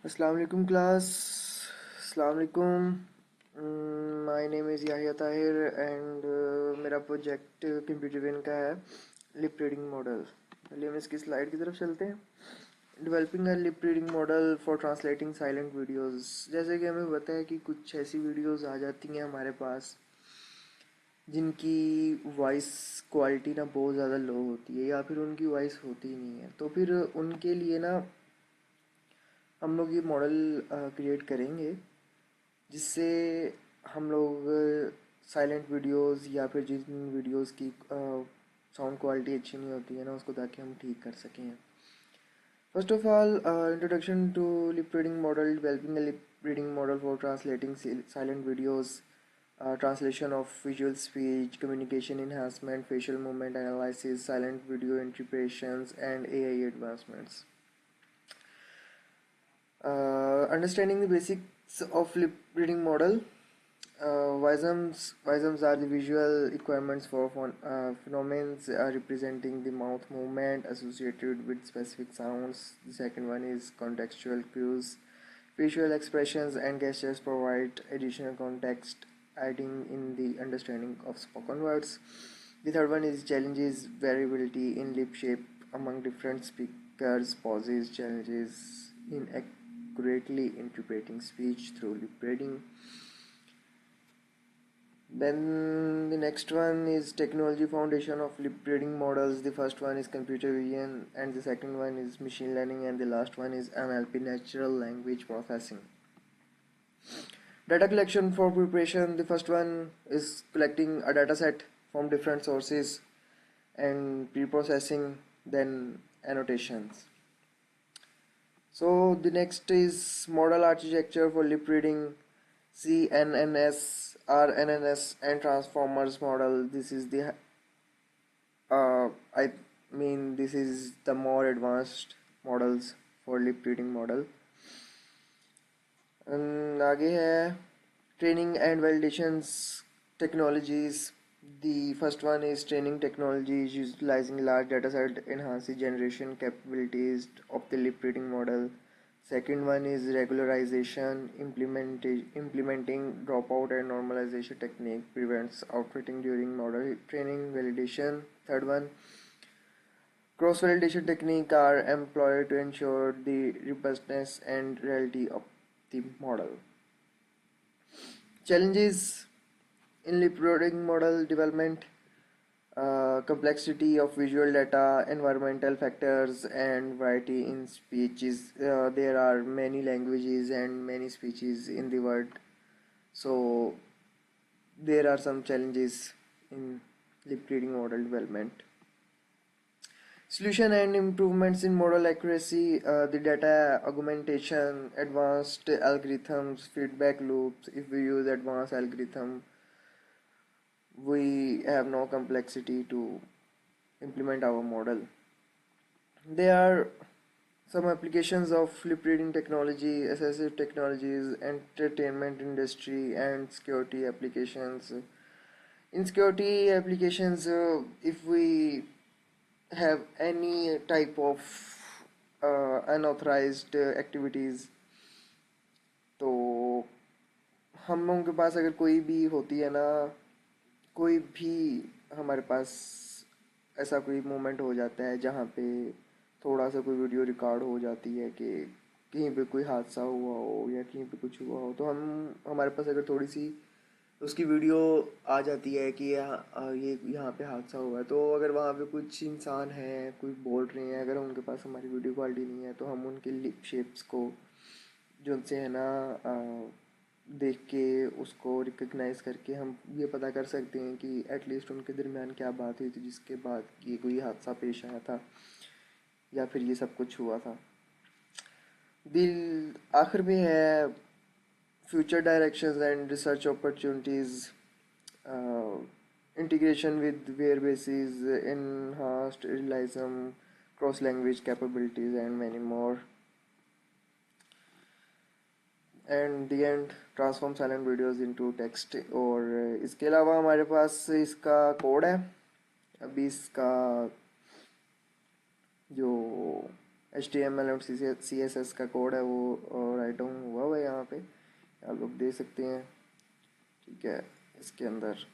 अस्सलाम वालेकुम क्लास। अस्सलाम वालेकुम। My name is Yahiya Tahir and मेरा प्रोजेक्ट कंप्यूटर विजन का है लिप रीडिंग मॉडल। चलिए हम इसकी स्लाइड की तरफ चलते हैं। Developing a lip reading model for translating silent videos. जैसे कि हमें पता है कि कुछ ऐसी वीडियोस आ जाती हैं हमारे पास जिनकी वॉइस क्वालिटी ना बहुत ज़्यादा लो होती है या फिर उनकी वॉइस होती ही नहीं है, तो फिर उनके लिए ना हम लोग ये मॉडल क्रिएट करेंगे जिससे हम लोग साइलेंट वीडियोस या फिर जिन वीडियोस की साउंड क्वालिटी अच्छी नहीं होती है ना उसको ताकि हम ठीक कर सकें। First of all, introduction to lip reading model. Developing a lip reading model for translating silent videos, translation of visual speech, communication enhancement, facial movement analysis, silent video interpretations, and AI advancements. Understanding the basics of lip reading model. Wisms are the visual requirements for phenomena representing the mouth movement associated with specific sounds. The second one is contextual cues. Visual expressions and gestures provide additional context, aiding in the understanding of spoken words. The third one is challenges variability in lip shape among different speakers, pauses, challenges in accurately interpreting speech through lip reading. Then the next one is technology foundation of lip reading models. The first one is computer vision, and the second one is machine learning, and the last one is NLP, natural language processing. Data collection for preparation. The first one is collecting a data set from different sources and pre-processing, then annotations. So the next is model architecture for lip reading. CNNS, RNNS, and transformers model. This is the I mean this is the more advanced models for lip reading model. आगे है training and validations technologies. The first one is training technologies utilizing large dataset enhances generation capabilities of the lip reading model. Second one is regularization, implementing dropout and normalization technique prevents outfitting during model training validation. Third one, cross validation technique are employed to ensure the robustness and reality of the model. Challenges in lip reading model development. Complexity of visual data, environmental factors, and variety in speeches. There are many languages and many speeches in the world, so there are some challenges in lip reading model development. Solution and improvements in model accuracy, the data augmentation, advanced algorithms, feedback loops. If we use advanced algorithm, we have no complexity to implement our model. There are some applications of lip reading technology, assistive technologies, entertainment industry, and security applications. In security applications, if we have any type of unauthorized activities, तो हम लोगों के पास अगर कोई भी होती है ना, कोई भी हमारे पास ऐसा कोई मोमेंट हो जाता है जहाँ पे थोड़ा सा कोई वीडियो रिकॉर्ड हो जाती है कि कहीं पे कोई हादसा हुआ हो या कहीं पे कुछ हुआ हो, तो हम हमारे पास अगर थोड़ी सी उसकी वीडियो आ जाती है कि ये यहाँ पे हादसा हुआ है, तो अगर वहाँ पे कुछ इंसान हैं कोई बोल रहे हैं, अगर उनके पास हमारी वीडियो क्वालिटी नहीं है तो हम उनके लिप शेप्स को जो उनसे है ना देख के उसको रिकग्नाइज करके हम ये पता कर सकते हैं कि एटलीस्ट उनके दरमियान क्या बात हुई थी जिसके बाद ये कोई हादसा पेश आया था या फिर ये सब कुछ हुआ था। दिल आखिर में है future directions and research opportunities, integration with bases, enhanced realism, cross language capabilities, and many more. And the end, transform silent videos into text. और इसके अलावा हमारे पास इसका कोड है। अभी इसका जो HTML और CSS का कोड है वो राइट डाउन हुआ हुआ है यहाँ पे, आप लोग दे सकते हैं। ठीक है, इसके अंदर